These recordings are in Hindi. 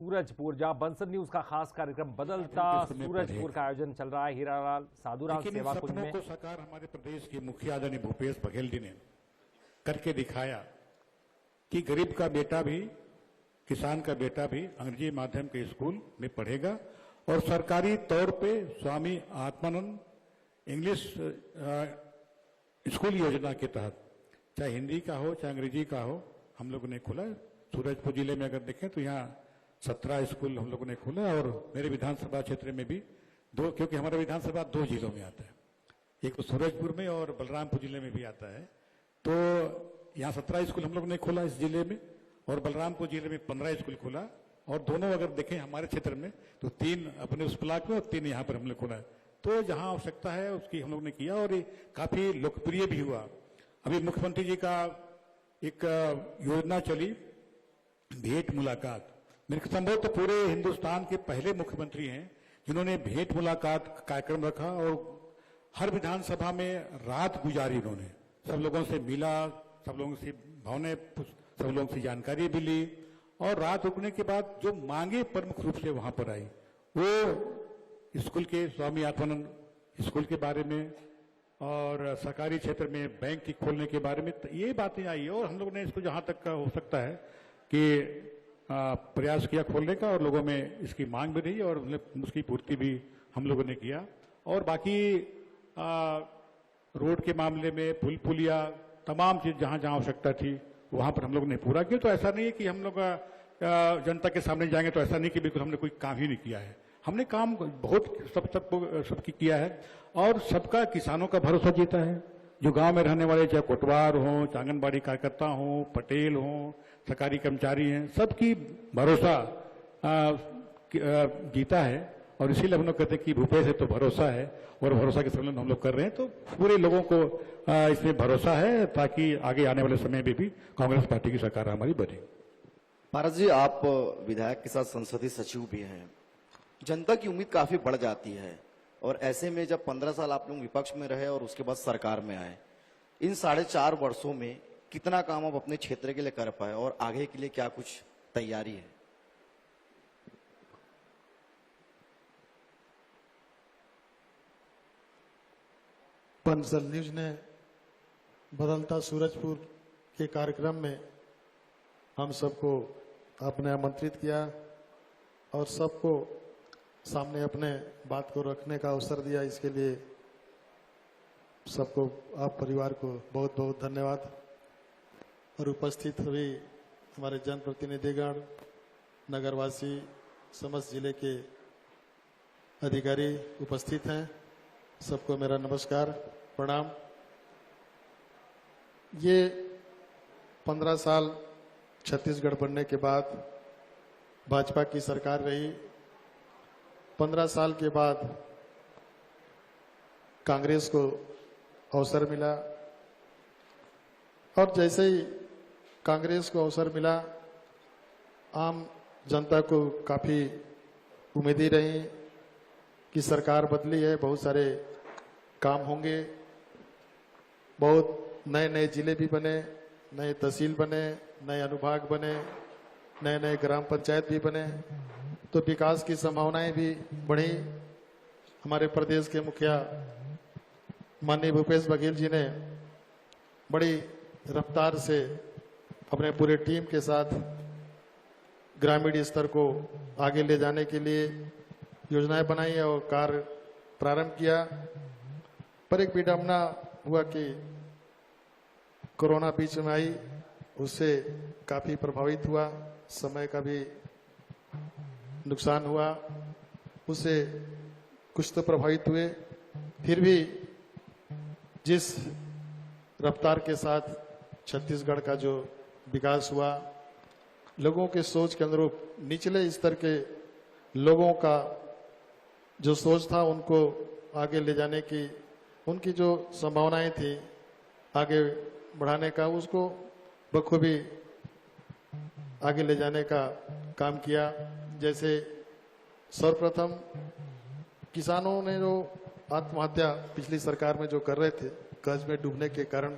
सूरजपुर, जहां बंसल न्यूज का खास कार्यक्रम बदलता सूरजपुर का आयोजन चल रहा है हीरालाल साधुराम सेवा कुंज में। को साकार हमारे प्रदेश के मुखिया आदरणीय भूपेश बघेल जी ने करके दिखाया कि गरीब का बेटा भी, किसान का बेटा भी अंग्रेजी माध्यम के स्कूल में पढ़ेगा और सरकारी तौर पे स्वामी आत्मानंद इंग्लिश स्कूल योजना के तहत चाहे हिंदी का हो चाहे अंग्रेजी का हो हम लोगों ने खोला। सूरजपुर जिले में अगर देखें तो यहाँ 17 स्कूल हम लोगों ने खोला और मेरे विधानसभा क्षेत्र में भी 2, क्योंकि हमारा विधानसभा 2 जिलों में आता है, एक तो सूरजपुर में और बलरामपुर जिले में भी आता है। तो यहाँ 17 स्कूल हम लोगों ने खोला इस जिले में और बलरामपुर जिले में 15 स्कूल खोला और दोनों अगर देखें हमारे क्षेत्र में तो 3 अपने उस ब्लॉक में और 3 यहाँ पर हमने खोला। तो जहाँ आवश्यकता है उसकी हम लोग ने किया और ये काफी लोकप्रिय भी हुआ। अभी मुख्यमंत्री जी का एक योजना चली भेंट मुलाकात, मेरे संभव तो पूरे हिंदुस्तान के पहले मुख्यमंत्री हैं जिन्होंने भेंट मुलाकात कार्यक्रम रखा और हर विधानसभा में रात गुजारी। उन्होंने सब लोगों से मिला, सब लोगों से भावनाएं, सब लोगों से जानकारी भी ली और रात रुकने के बाद जो मांगे प्रमुख रूप से वहां पर आई वो स्कूल के स्वामी आत्मानंद स्कूल के बारे में और सरकारी क्षेत्र में बैंक की खोलने के बारे में ये बातें आई और हम लोगों ने इसको जहां तक हो सकता है कि प्रयास किया खोलने का और लोगों में इसकी मांग भी रही और उसकी पूर्ति भी हम लोगों ने किया। और बाकी रोड के मामले में पुल पुलिया तमाम चीज जहां जहां आवश्यकता थी वहां पर हम लोगों ने पूरा किया। तो ऐसा नहीं है कि हम लोग जनता के सामने जाएंगे तो ऐसा नहीं कि बिल्कुल हमने कोई काम ही नहीं किया है, हमने काम बहुत सबकी किया है और सबका किसानों का भरोसा जीता है। जो गांव में रहने वाले चाहे कोटवार हों, चाहे आंगनबाड़ी कार्यकर्ता हों, पटेल हों, सरकारी कर्मचारी हैं, सबकी भरोसा जीता है और इसीलिए हम लोग कहते हैं कि भूपेश है तो भरोसा है और भरोसा के संबंध हम लोग कर रहे हैं। तो पूरे लोगों को इसमें भरोसा है ताकि आगे आने वाले समय में भी कांग्रेस पार्टी की सरकार हमारी बने। महाराज जी, आप विधायक के साथ संसदीय सचिव भी हैं, जनता की उम्मीद काफी बढ़ जाती है और ऐसे में जब 15 साल आप लोग विपक्ष में रहे और उसके बाद सरकार में आए, इन 4.5 वर्षों में कितना काम आप अपने क्षेत्र के लिए कर पाए और आगे के लिए क्या कुछ तैयारी है? बंसल न्यूज ने बदलता सूरजपुर के कार्यक्रम में हम सबको आपने आमंत्रित किया और सबको सामने अपने बात को रखने का अवसर दिया, इसके लिए सबको, आप परिवार को बहुत बहुत धन्यवाद। और उपस्थित हुई हमारे जनप्रतिनिधिगण, नगरवासी, समस्त जिले के अधिकारी उपस्थित हैं, सबको मेरा नमस्कार प्रणाम। ये 15 साल छत्तीसगढ़ बनने के बाद भाजपा की सरकार रही, 15 साल के बाद कांग्रेस को अवसर मिला और जैसे ही कांग्रेस को अवसर मिला आम जनता को काफी उम्मीदें रही कि सरकार बदली है, बहुत सारे काम होंगे, बहुत नए नए जिले भी बने, नए तहसील बने, नए अनुभाग बने, नए नए ग्राम पंचायत भी बने, तो विकास की संभावनाएं भी बढ़ी। हमारे प्रदेश के मुखिया माननीय भूपेश बघेल जी ने बड़ी रफ्तार से अपने पूरे टीम के साथ ग्रामीण स्तर को आगे ले जाने के लिए योजनाएं बनाई और कार्य प्रारंभ किया। पर एक विडंबना हुआ कि कोरोना बीच में आई, उससे काफी प्रभावित हुआ, समय का भी नुकसान हुआ, उससे कुछ तो प्रभावित हुए। फिर भी जिस रफ्तार के साथ छत्तीसगढ़ का जो विकास हुआ, लोगों के सोच के अनुरूप निचले स्तर के लोगों का जो सोच था उनको आगे ले जाने की, उनकी जो संभावनाएं थी आगे बढ़ाने का, उसको बखूबी आगे ले जाने का काम किया। जैसे सर्वप्रथम किसानों ने जो आत्महत्या पिछली सरकार में जो कर रहे थे, कर्ज में डूबने के कारण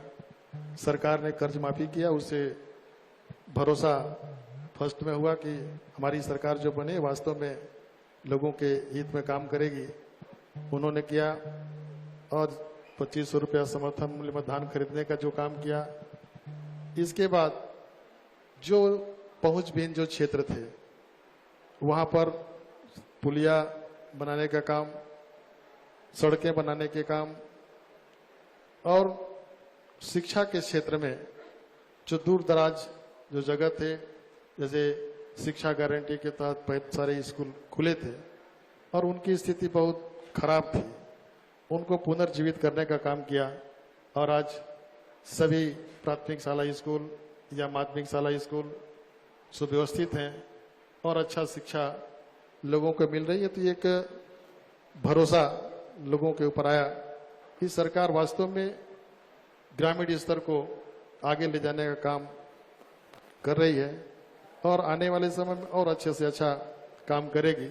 सरकार ने कर्ज माफी किया, उससे भरोसा फर्स्ट में हुआ कि हमारी सरकार जो बने वास्तव में लोगों के हित में काम करेगी, उन्होंने किया। और 2500 रुपया समर्थन मूल्य में धान खरीदने का जो काम किया, इसके बाद जो पहुंचविहीन जो क्षेत्र थे वहां पर पुलिया बनाने का काम, सड़कें बनाने के काम, और शिक्षा के क्षेत्र में जो दूर दराज जो जगह थे, जैसे शिक्षा गारंटी के तहत बहुत सारे स्कूल खुले थे और उनकी स्थिति बहुत खराब थी, उनको पुनर्जीवित करने का काम किया। और आज सभी प्राथमिक शाला स्कूल या माध्यमिक शाला स्कूल सुव्यवस्थित हैं और अच्छा शिक्षा लोगों को मिल रही है। तो एक भरोसा लोगों के ऊपर आया कि सरकार वास्तव में ग्रामीण स्तर को आगे ले जाने का काम कर रही है और आने वाले समय में और अच्छे से अच्छा काम करेगी।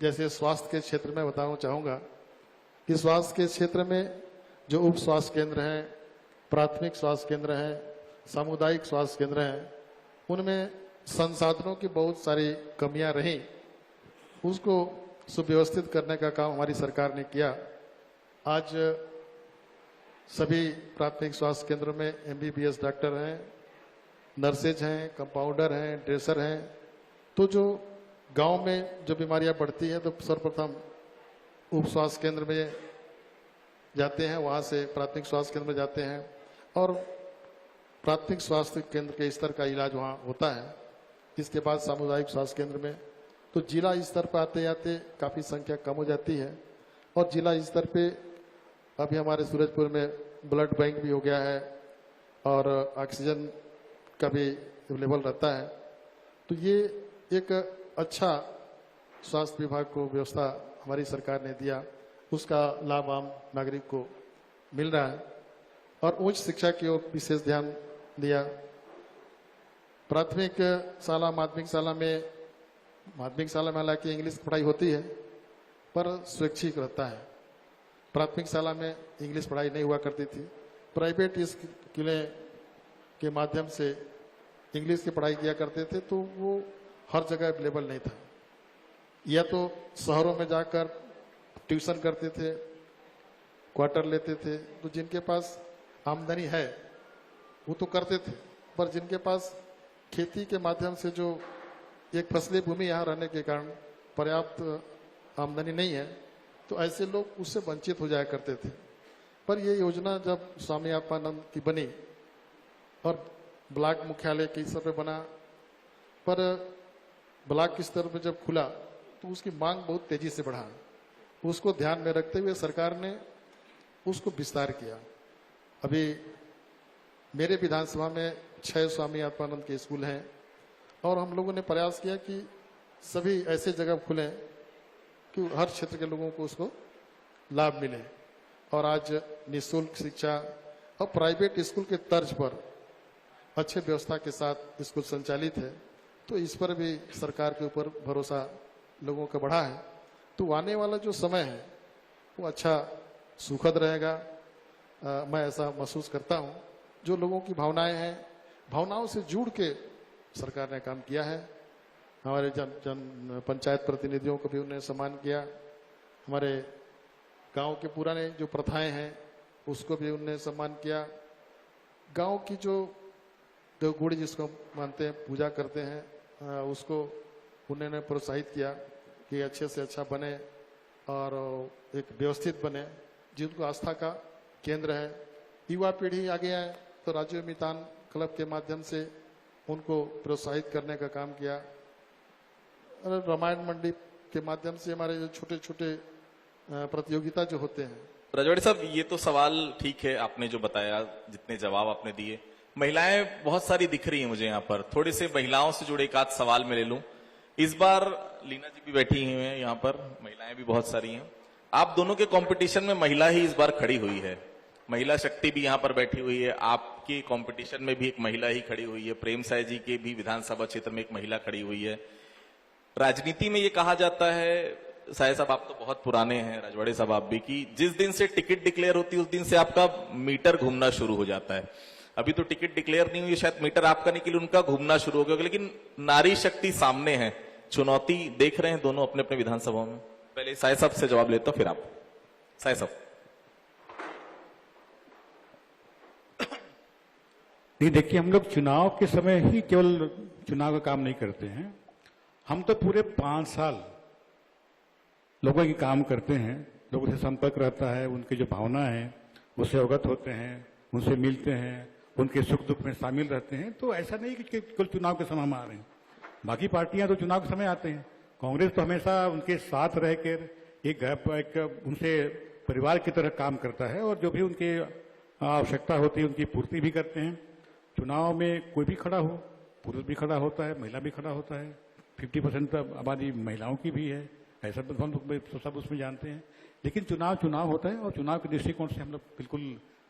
जैसे स्वास्थ्य के क्षेत्र में बताना चाहूंगा कि स्वास्थ्य के क्षेत्र में जो उप स्वास्थ्य केंद्र हैं, प्राथमिक स्वास्थ्य केंद्र हैं, सामुदायिक स्वास्थ्य केंद्र हैं, उनमें संसाधनों की बहुत सारी कमियां रही, उसको सुव्यवस्थित करने का काम हमारी सरकार ने किया। आज सभी प्राथमिक स्वास्थ्य केंद्रों में MBBS डॉक्टर हैं, नर्सेज हैं, कंपाउंडर हैं, ड्रेसर हैं। तो जो गांव में जो बीमारियां बढ़ती हैं तो सर्वप्रथम उप स्वास्थ्य केंद्र में जाते हैं, वहां से प्राथमिक स्वास्थ्य केंद्र में जाते हैं और प्राथमिक स्वास्थ्य केंद्र के स्तर का इलाज वहां होता है। इसके बाद सामुदायिक स्वास्थ्य केंद्र में, तो जिला स्तर पर आते आते काफी संख्या कम हो जाती है। और जिला स्तर पे अभी हमारे सूरजपुर में ब्लड बैंक भी हो गया है और ऑक्सीजन का भी अवेलेबल रहता है। तो ये एक अच्छा स्वास्थ्य विभाग को व्यवस्था हमारी सरकार ने दिया, उसका लाभ आम नागरिक को मिल रहा है। और उच्च शिक्षा की ओर विशेष ध्यान दिया। प्राथमिक शाला माध्यमिक शाला में हालांकि इंग्लिश पढ़ाई होती है पर स्वैच्छिक रहता है। प्राथमिक शाला में इंग्लिश पढ़ाई नहीं हुआ करती थी, प्राइवेट स्कूलें के माध्यम से इंग्लिश की पढ़ाई किया करते थे, तो वो हर जगह अवेलेबल नहीं था। या तो शहरों में जाकर ट्यूशन करते थे, क्वार्टर लेते थे। तो जिनके पास आमदनी है वो तो करते थे, पर जिनके पास खेती के माध्यम से जो एक फसली भूमि यहाँ रहने के कारण पर्याप्त आमदनी नहीं है, तो ऐसे लोग उससे वंचित हो जाया करते थे। पर ये योजना जब स्वामी आत्मानंद की बनी और ब्लॉक मुख्यालय के स्तर पर बना, पर ब्लॉक स्तर पर जब खुला तो उसकी मांग बहुत तेजी से बढ़ा। उसको ध्यान में रखते हुए सरकार ने उसको विस्तार किया। अभी मेरे विधानसभा में 6 स्वामी आत्मानंद के स्कूल हैं और हम लोगों ने प्रयास किया कि सभी ऐसे जगह खुलें कि हर क्षेत्र के लोगों को उसको लाभ मिले। और आज निःशुल्क शिक्षा और प्राइवेट स्कूल के तर्ज पर अच्छे व्यवस्था के साथ स्कूल संचालित है, तो इस पर भी सरकार के ऊपर भरोसा लोगों का बढ़ा है। तो आने वाला जो समय है वो अच्छा सुखद रहेगा। मैं ऐसा महसूस करता हूँ। जो लोगों की भावनाएं हैं, भावनाओं से जुड़ के सरकार ने काम किया है। हमारे जन पंचायत प्रतिनिधियों को भी उन्होंने सम्मान किया। हमारे गांव के पुराने जो प्रथाएं हैं उसको भी उन्होंने सम्मान किया। गांव की जो देवगुड़ी जिसको मानते हैं, पूजा करते हैं, उसको उन्होंने प्रोत्साहित किया कि अच्छे से अच्छा बने और एक व्यवस्थित बने, जिनको आस्था का केंद्र है। युवा पीढ़ी आगे आए तो राजीव मितान क्लब के माध्यम से उनको प्रोत्साहित करने का काम किया। रामायण मंडी के माध्यम से हमारे जो छोटे छोटे प्रतियोगिता जो होते हैं। रजवाड़ी साहब, ये तो सवाल ठीक है आपने जो बताया, जितने जवाब आपने दिए। महिलाएं बहुत सारी दिख रही हैं मुझे यहाँ पर। थोड़े से महिलाओं से जुड़े एक आध सवाल मैं ले लूं। इस बार लीना जी भी बैठी हुई हैं यहाँ पर, महिलाएं भी बहुत सारी हैं। आप दोनों के कंपटीशन में महिला ही इस बार खड़ी हुई है। महिला शक्ति भी यहाँ पर बैठी हुई है। आपके कंपटीशन में भी एक महिला ही खड़ी हुई है। प्रेम साय जी के भी विधानसभा क्षेत्र में एक महिला खड़ी हुई है। राजनीति में ये कहा जाता है, साय साहब आप तो बहुत पुराने हैं, रजवाड़े साहब आप भी, कि जिस दिन से टिकट डिक्लेयर होती है उस दिन से आपका मीटर घूमना शुरू हो जाता है। अभी तो टिकट डिक्लेयर नहीं हुई, शायद मीटर आपका निकले उनका घूमना शुरू हो गया, लेकिन नारी शक्ति सामने है, चुनौती देख रहे हैं दोनों अपने अपने विधानसभाओं में। पहले साय साहब से जवाब लेता हूं, फिर आप। साय साहब। नहीं, देखिए, हम लोग चुनाव के समय ही केवल चुनाव का काम नहीं करते हैं, हम तो पूरे 5 साल लोगों के काम करते हैं, लोगों से संपर्क रहता है, उनकी जो भावना है उससे अवगत होते हैं, उनसे मिलते हैं, उनके सुख दुख में शामिल रहते हैं। तो ऐसा नहीं कि केवल चुनाव के समय हम आ रहे हैं, बाकी पार्टियां तो चुनाव के समय आते हैं। कांग्रेस तो हमेशा उनके साथ रहकर एक उनसे परिवार की तरह काम करता है, और जो भी उनकी आवश्यकता होती है उनकी पूर्ति भी करते हैं। चुनाव में कोई भी खड़ा हो, पुरुष भी खड़ा होता है, महिला भी खड़ा होता है, 50% आबादी महिलाओं की भी है, ऐसा तो हम लोग सब उसमें जानते हैं। लेकिन चुनाव होता है, और चुनाव के दृष्टिकोण से हम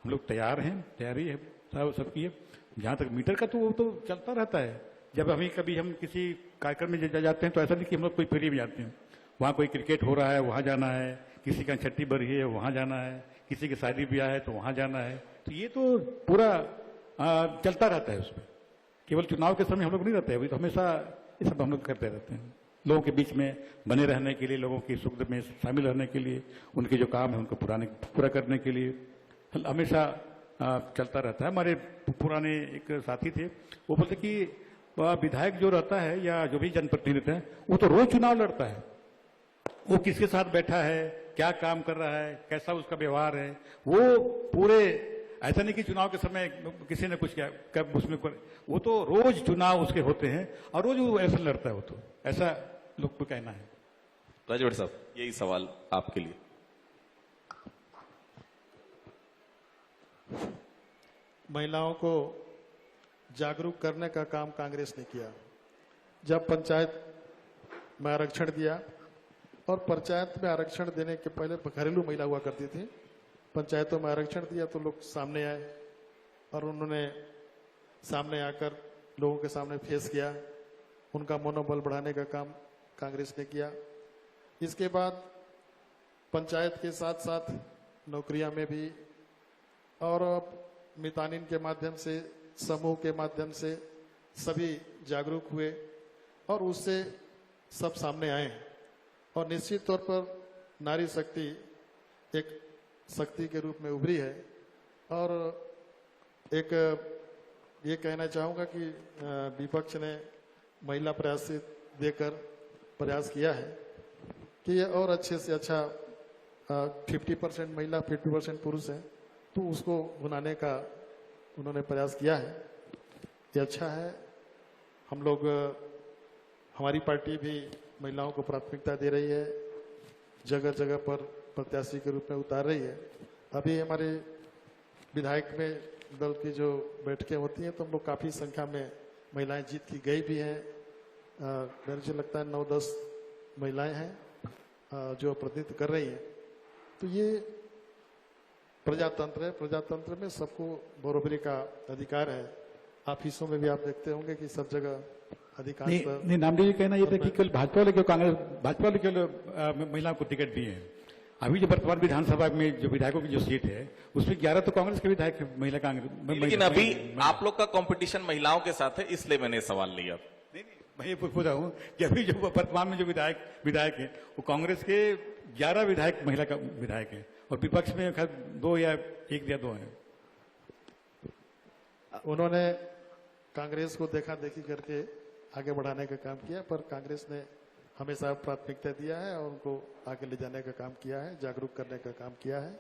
लोग तैयार हैं, तैयारी है सबकी है। जहां तक मीटर का तो वो तो चलता रहता है। जब कभी हम किसी कार्यक्रम में जाते हैं तो ऐसा नहीं कि हम लोग कोई फेरी में जाते हैं, वहाँ कोई क्रिकेट हो रहा है वहाँ जाना है, किसी का छठी बरही है वहाँ जाना है, किसी की शादी ब्याह है तो वहाँ जाना है। तो ये तो पूरा चलता रहता है, उसमें केवल चुनाव के समय हम लोग नहीं रहते हैं, अभी तो हमेशा ये सब हम लोग करते रहते हैं, लोगों के बीच में बने रहने के लिए, लोगों की सुख दुख में शामिल रहने के लिए, उनके जो काम है उनको पूरा करने के लिए हमेशा चलता रहता है। हमारे पुराने एक साथी थे, वो बोलते कि विधायक जो रहता है या जो भी जनप्रतिनिधि है वो तो रोज चुनाव लड़ता है, वो किसके साथ बैठा है, क्या काम कर रहा है, कैसा उसका व्यवहार है, वो पूरे ऐसा नहीं कि चुनाव के समय किसी ने कुछ किया कब उसमें वो तो रोज चुनाव उसके होते हैं और रोज वो ऐसा लड़ता है, वो तो ऐसा लोग को कहना है। राजभर साहब, यही सवाल आपके लिए। महिलाओं को जागरूक करने का काम कांग्रेस ने किया। जब पंचायत में आरक्षण दिया, और पंचायत में आरक्षण देने के पहले घरेलू महिला हुआ करती थी, पंचायतों में आरक्षण दिया तो लोग सामने आए और उन्होंने सामने आकर लोगों के सामने फेस किया, उनका मनोबल बढ़ाने का काम कांग्रेस ने किया। इसके बाद पंचायत के साथ साथ नौकरियां में भी, और मितानिन के माध्यम से, समूह के माध्यम से सभी जागरूक हुए और उससे सब सामने आए। और निश्चित तौर पर नारी शक्ति एक शक्ति के रूप में उभरी है। और एक ये कहना चाहूंगा कि विपक्ष ने महिला प्रयास से देकर प्रयास किया है कि ये और अच्छे से अच्छा 50% महिला 50% पुरुष है, तो उसको बनाने का उन्होंने प्रयास किया है। ये अच्छा है। हम लोग, हमारी पार्टी भी महिलाओं को प्राथमिकता दे रही है, जगह जगह पर प्रत्याशी के रूप में उतार रही है। अभी हमारे विधायक में दल की जो बैठकें होती हैं तो हम लोग काफी संख्या में महिलाएं जीत की गई भी हैं। मुझे लगता है 9-10 महिलाएं हैं जो प्रतिनिधित्व कर रही हैं। तो ये प्रजातंत्र है, प्रजातंत्र में सबको बराबरी का अधिकार है। ऑफिसों में भी आप देखते होंगे कि सब जगह अधिकार नहीं, नामदेव जी कहना ये था कि केवल भाजपा वाले केवल महिलाओं को टिकट दिए हैं। अभी जो वर्तमान विधानसभा में जो विधायकों की जो सीट है उसमें 11 तो कांग्रेस के विधायक महिला कांग्रेस। लेकिन अभी आप लोग का कंपटीशन महिलाओं के साथ है, इसलिए मैंने सवाल लिया। नहीं, मैं ये पूछ रहा हूँ कि अभी जो वर्तमान में जो विधायक है वो कांग्रेस के 11 विधायक महिला का विधायक है, और विपक्ष में 2 या 1 या 2 है। उन्होंने कांग्रेस को देखा देखी करके आगे बढ़ाने का काम किया, पर कांग्रेस ने हमेशा प्राथमिकता दिया है और उनको आगे ले जाने का काम किया है, जागरूक करने का काम किया है।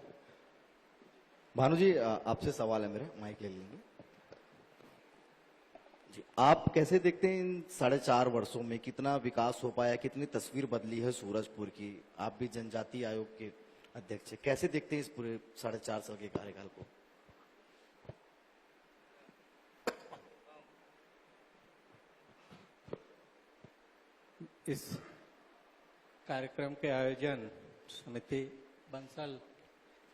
भानु जी, आपसे सवाल है मेरा, माइक ले लेंगे जी। आप कैसे देखते हैं इन 4.5 वर्षों में कितना विकास हो पाया, कितनी तस्वीर बदली है सूरजपुर की? आप भी जनजाति आयोग के अध्यक्ष हैं, कैसे देखते हैं इस पूरे 4.5 साल के कार्यकाल को? इस कार्यक्रम के आयोजन समिति बंसल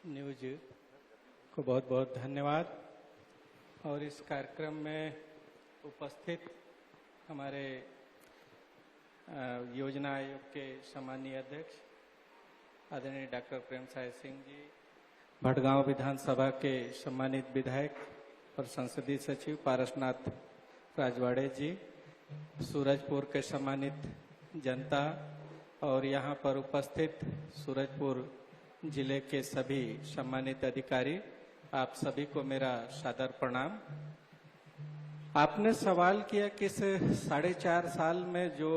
न्यूज को बहुत बहुत धन्यवाद। और इस कार्यक्रम में उपस्थित हमारे योजना आयोग के सम्मानीय अध्यक्ष आदरणीय डॉक्टर प्रेम साय सिंह जी, भटगांव विधानसभा के सम्मानित विधायक अपर संसदीय सचिव पारसनाथ राजवाड़े जी, सूरजपुर के सम्मानित जनता और यहाँ पर उपस्थित सूरजपुर जिले के सभी सम्मानित अधिकारी, आप सभी को मेरा सादर प्रणाम। आपने सवाल किया कि इस 4.5 साल में जो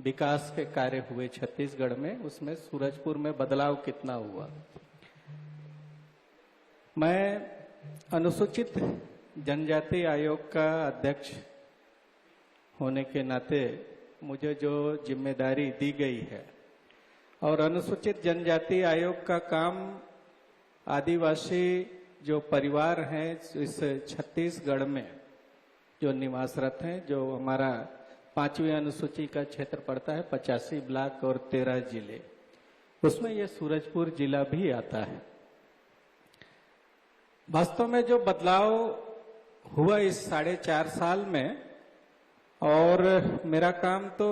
विकास के कार्य हुए छत्तीसगढ़ में, उसमें सूरजपुर में बदलाव कितना हुआ। मैं अनुसूचित जनजाति आयोग का अध्यक्ष होने के नाते मुझे जो जिम्मेदारी दी गई है, और अनुसूचित जनजाति आयोग का काम आदिवासी जो परिवार हैं इस छत्तीसगढ़ में जो निवासरत हैं, जो हमारा 5वीं अनुसूची का क्षेत्र पड़ता है, 85 ब्लॉक और 13 जिले, उसमें ये सूरजपुर जिला भी आता है। वास्तव में जो बदलाव हुआ इस 4.5 साल में, और मेरा काम तो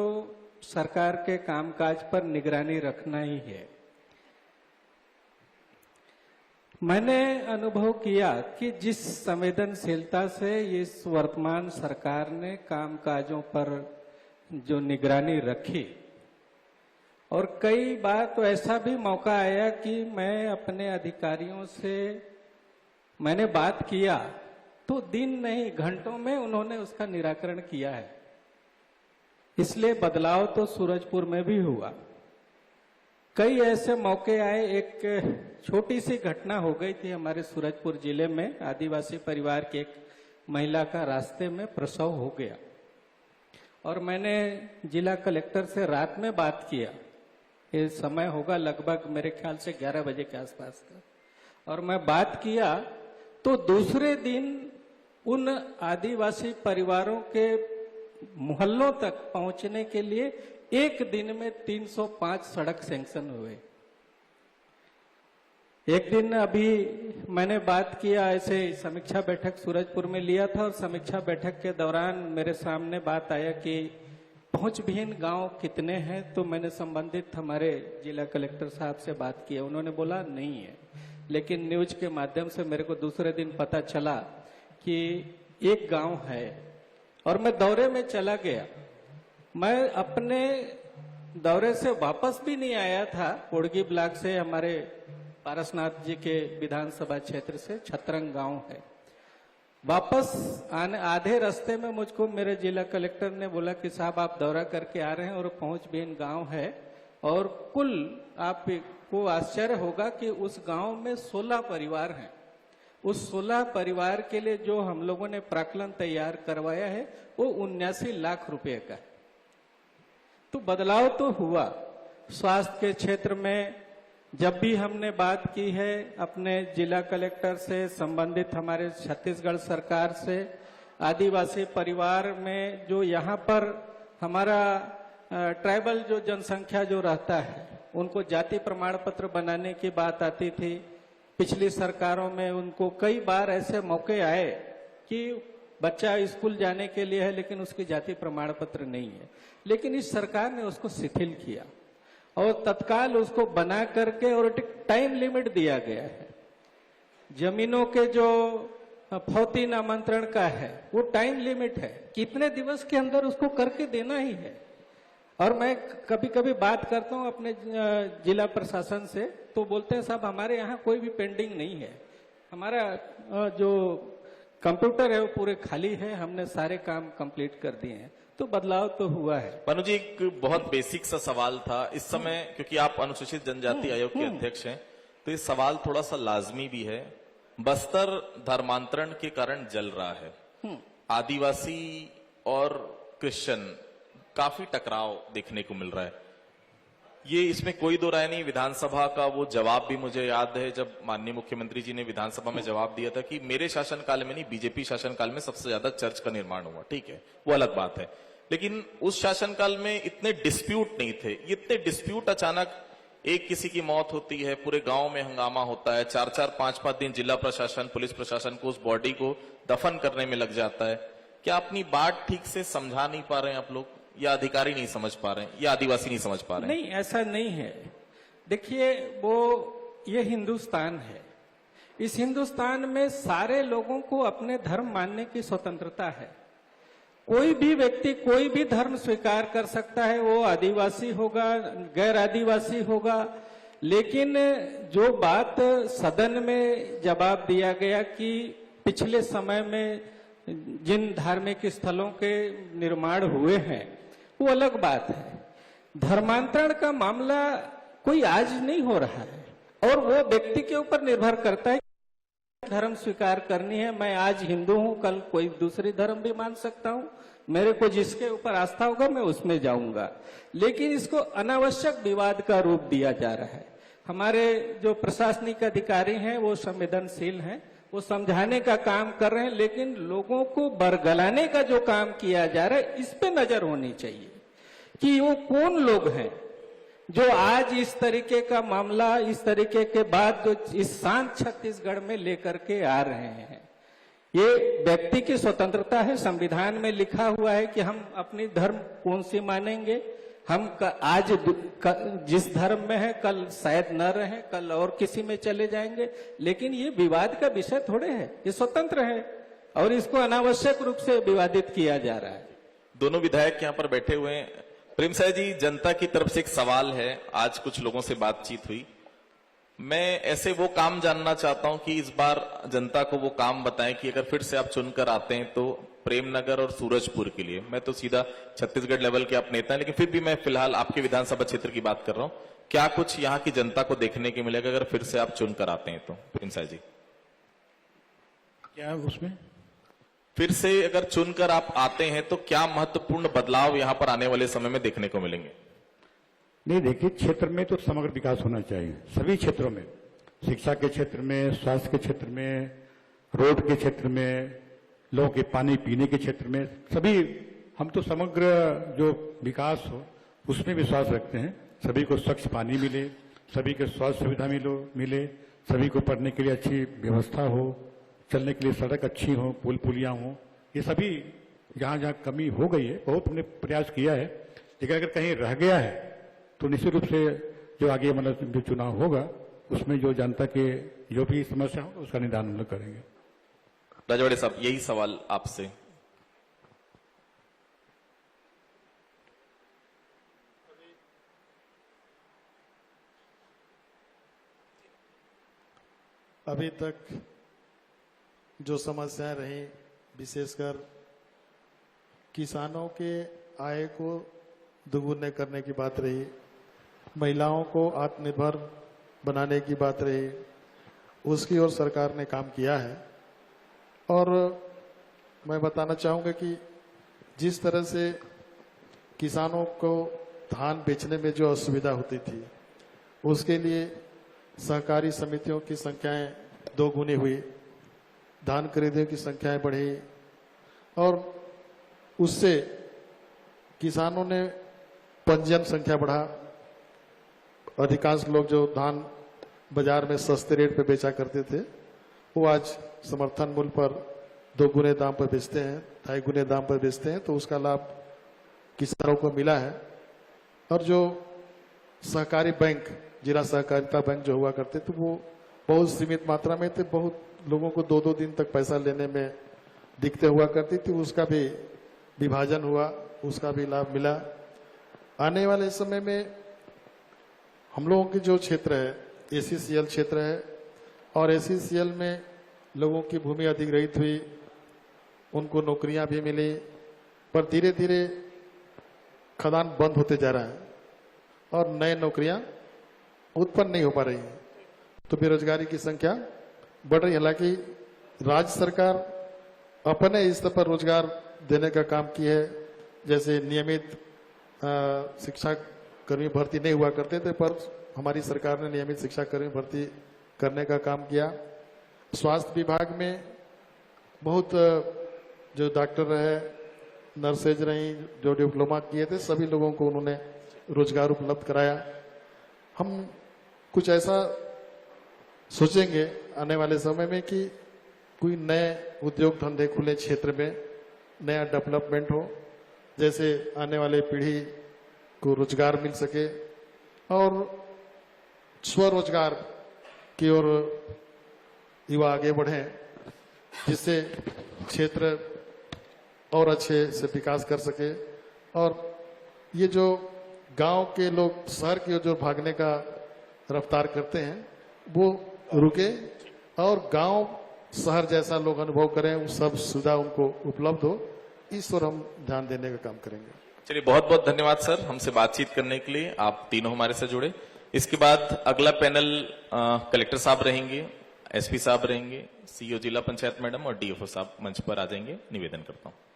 सरकार के कामकाज पर निगरानी रखना ही है। मैंने अनुभव किया कि जिस संवेदनशीलता से इस वर्तमान सरकार ने कामकाजों पर जो निगरानी रखी, और कई बार तो ऐसा भी मौका आया कि मैं अपने अधिकारियों से मैंने बात किया तो दिन नहीं घंटों में उन्होंने उसका निराकरण किया है। इसलिए बदलाव तो सूरजपुर में भी हुआ। कई ऐसे मौके आए, एक छोटी सी घटना हो गई थी हमारे सूरजपुर जिले में, आदिवासी परिवार की एक महिला का रास्ते में प्रसव हो गया, और मैंने जिला कलेक्टर से रात में बात किया। ये समय होगा लगभग मेरे ख्याल से 11 बजे के आसपास का, और मैं बात किया तो दूसरे दिन उन आदिवासी परिवारों के मोहल्लों तक पहुंचने के लिए एक दिन में 305 सड़क सैंक्शन हुए। एक दिन अभी मैंने बात किया, ऐसे समीक्षा बैठक सूरजपुर में लिया था, और समीक्षा बैठक के दौरान मेरे सामने बात आया कि पहुंचविहीन गांव कितने हैं। तो मैंने संबंधित हमारे जिला कलेक्टर साहब से बात की, उन्होंने बोला नहीं है, लेकिन न्यूज के माध्यम से मेरे को दूसरे दिन पता चला कि एक गांव है, और मैं दौरे में चला गया। मैं अपने दौरे से वापस भी नहीं आया था, कोड़गी ब्लॉक से हमारे पारसनाथ जी के विधानसभा क्षेत्र से छतरंग गांव है। वापस आने आधे रास्ते में मुझको मेरे जिला कलेक्टर ने बोला कि साहब आप दौरा करके आ रहे हैं और पहुंचविहीन गांव है, और कुल आपको आश्चर्य होगा कि उस गांव में 16 परिवार हैं। उस 16 परिवार के लिए जो हम लोगों ने प्राक्कलन तैयार करवाया है वो 79 लाख रुपए का है। तो बदलाव तो हुआ। स्वास्थ्य के क्षेत्र में जब भी हमने बात की है अपने जिला कलेक्टर से, संबंधित हमारे छत्तीसगढ़ सरकार से, आदिवासी परिवार में जो यहाँ पर हमारा ट्राइबल जो जनसंख्या जो रहता है उनको जाति प्रमाण पत्र बनाने की बात आती थी। पिछली सरकारों में उनको कई बार ऐसे मौके आए कि बच्चा स्कूल जाने के लिए है लेकिन उसकी जाति प्रमाण पत्र नहीं है, लेकिन इस सरकार ने उसको शिथिल किया और तत्काल उसको बना करके और टाइम लिमिट दिया गया है। जमीनों के जो फौती नामांतरण का है वो टाइम लिमिट है, कितने दिवस के अंदर उसको करके देना ही है। और मैं कभी कभी बात करता हूं अपने जिला प्रशासन से, तो बोलते हैं साहब हमारे यहाँ कोई भी पेंडिंग नहीं है, हमारा जो कंप्यूटर है वो पूरे खाली है, हमने सारे काम कंप्लीट कर दिए हैं। तो बदलाव तो हुआ है। मनु जी, एक बहुत बेसिक सा सवाल था इस समय, क्योंकि आप अनुसूचित जनजाति आयोग के अध्यक्ष हैं, तो ये सवाल थोड़ा सा लाजमी भी है। बस्तर धर्मांतरण के कारण जल रहा है, आदिवासी और क्रिश्चियन काफी टकराव देखने को मिल रहा है। ये इसमें कोई दो राय नहीं। विधानसभा का वो जवाब भी मुझे याद है जब माननीय मुख्यमंत्री जी ने विधानसभा में जवाब दिया था कि मेरे शासनकाल में नहीं, बीजेपी शासनकाल में सबसे ज्यादा चर्च का निर्माण हुआ। ठीक है, वो अलग बात है, लेकिन उस शासनकाल में इतने डिस्प्यूट नहीं थे। इतने डिस्प्यूट अचानक एक किसी की मौत होती है, पूरे गांव में हंगामा होता है, 4-4, 5-5 दिन जिला प्रशासन, पुलिस प्रशासन को उस बॉडी को दफन करने में लग जाता है। क्या अपनी बात ठीक से समझा नहीं पा रहे हैं आप लोग, या अधिकारी नहीं समझ पा रहे हैं, या आदिवासी नहीं समझ पा रहे हैं? नहीं, ऐसा नहीं है। देखिए, वो ये हिंदुस्तान है, इस हिंदुस्तान में सारे लोगों को अपने धर्म मानने की स्वतंत्रता है। कोई भी व्यक्ति कोई भी धर्म स्वीकार कर सकता है, वो आदिवासी होगा, गैर आदिवासी होगा। लेकिन जो बात सदन में जवाब दिया गया कि पिछले समय में जिन धार्मिक स्थलों के निर्माण हुए हैं वो अलग बात है। धर्मांतरण का मामला कोई आज नहीं हो रहा है और वो व्यक्ति के ऊपर निर्भर करता है धर्म स्वीकार करनी है। मैं आज हिंदू हूं, कल कोई दूसरी धर्म भी मान सकता हूं, मेरे को जिसके ऊपर आस्था होगा मैं उसमें जाऊंगा। लेकिन इसको अनावश्यक विवाद का रूप दिया जा रहा है। हमारे जो प्रशासनिक अधिकारी हैं वो संवेदनशील हैं, वो समझाने का काम कर रहे हैं, लेकिन लोगों को बरगलाने का जो काम किया जा रहा है इस पे नजर होनी चाहिए कि वो कौन लोग हैं जो आज इस तरीके का मामला, इस तरीके के बात जो इस शांत छत्तीसगढ़ में लेकर के आ रहे हैं। ये व्यक्ति की स्वतंत्रता है, संविधान में लिखा हुआ है कि हम अपनी धर्म कौन सी मानेंगे। हम आज जिस धर्म में है कल शायद न रहे, कल और किसी में चले जाएंगे, लेकिन ये विवाद का विषय थोड़े है, ये स्वतंत्र है और इसको अनावश्यक रूप से विवादित किया जा रहा है। दोनों विधायक यहाँ पर बैठे हुए हैं। प्रेम साय जी, जनता की तरफ से एक सवाल है, आज कुछ लोगों से बातचीत हुई, मैं ऐसे वो काम जानना चाहता हूं कि इस बार जनता को वो काम बताएं कि अगर फिर से आप चुनकर आते हैं तो प्रेमनगर और सूरजपुर के लिए, मैं तो सीधा छत्तीसगढ़ लेवल के आप नेता हैं, लेकिन फिर भी मैं फिलहाल आपके विधानसभा क्षेत्र की बात कर रहा हूं, क्या कुछ यहाँ की जनता को देखने के मिलेगा अगर फिर से आप चुनकर आते हैं तो? प्रेम साय जी, क्या उसमें फिर से अगर चुनकर आप आते हैं तो क्या महत्वपूर्ण बदलाव यहाँ पर आने वाले समय में देखने को मिलेंगे? नहीं, देखिए, क्षेत्र में तो समग्र विकास होना चाहिए, सभी क्षेत्रों में, शिक्षा के क्षेत्र में, स्वास्थ्य के क्षेत्र में, रोड के क्षेत्र में, लोगों के पानी पीने के क्षेत्र में, सभी हम तो समग्र जो विकास हो उसमें विश्वास रखते हैं। सभी को स्वच्छ पानी मिले, सभी को स्वास्थ्य सुविधा मिले, सभी को पढ़ने के लिए अच्छी व्यवस्था हो, चलने के लिए सड़क अच्छी हो, पुल पुलियां हो, ये सभी जहां जहां कमी हो गई है बहुत हमने प्रयास किया है। लेकिन अगर कहीं रह गया है तो निश्चित रूप से जो आगे मतलब जो चुनाव होगा उसमें जो जनता के जो भी समस्या हो उसका निदान हम लोग करेंगे। राजवाड़े साहब, यही सवाल आपसे। अभी तक जो समस्याएं रही, विशेषकर किसानों के आय को दुगुने करने की बात रही, महिलाओं को आत्मनिर्भर बनाने की बात रही, उसकी ओर सरकार ने काम किया है। और मैं बताना चाहूंगा कि जिस तरह से किसानों को धान बेचने में जो असुविधा होती थी, उसके लिए सहकारी समितियों की संख्याएं दोगुनी हुई, धान खरीदने की संख्याएं बढ़ी और उससे किसानों ने पंजीयन संख्या बढ़ा। अधिकांश लोग जो धान बाजार में सस्ते रेट पे बेचा करते थे वो आज समर्थन मूल्य पर 2 गुने दाम पर बेचते हैं, 2.5 गुने दाम पर बेचते हैं, तो उसका लाभ किसानों को मिला है। और जो सहकारी बैंक, जिला सहकारिता बैंक जो हुआ करते थे वो बहुत सीमित मात्रा में थे, बहुत लोगों को 2-2 दिन तक पैसा लेने में दिक्कतें हुआ करती थी, उसका भी विभाजन हुआ, उसका भी लाभ मिला। आने वाले समय में हम लोगों के जो क्षेत्र है ACCL क्षेत्र है और ACCL में लोगों की भूमि अधिग्रहित हुई, उनको नौकरियां भी मिली, पर धीरे धीरे खदान बंद होते जा रहा है और नए नौकरियां उत्पन्न नहीं हो पा रही हैं, तो बेरोजगारी की संख्या बढ़ रही है। हालांकि राज्य सरकार अपने स्तर पर रोजगार देने का काम की है, जैसे नियमित शिक्षा कर्मी भर्ती नहीं हुआ करते थे, पर हमारी सरकार ने नियमित शिक्षा कर्मी भर्ती करने का काम किया। स्वास्थ्य विभाग में बहुत जो डॉक्टर रहे, नर्सेज रही, जो डिप्लोमा किए थे, सभी लोगों को उन्होंने रोजगार उपलब्ध कराया। हम कुछ ऐसा सोचेंगे आने वाले समय में कि कोई नए उद्योग धंधे खुले, क्षेत्र में नया डेवलपमेंट हो, जैसे आने वाले पीढ़ी को रोजगार मिल सके और स्वरोजगार की ओर युवा आगे बढ़े, जिससे क्षेत्र और अच्छे से विकास कर सके। और ये जो गांव के लोग शहर की ओर जो भागने का रफ्तार करते हैं वो रुके और गांव शहर जैसा लोग अनुभव करें, वो सब सुविधा उनको उपलब्ध हो, इस ओर हम ध्यान देने का काम करेंगे। चलिए, बहुत बहुत धन्यवाद सर हमसे बातचीत करने के लिए, आप तीनों हमारे साथ जुड़े। इसके बाद अगला पैनल कलेक्टर साहब रहेंगे, एसपी साहब रहेंगे, सीईओ जिला पंचायत मैडम और डीएफओ साहब मंच पर आ जाएंगे। निवेदन करता हूं।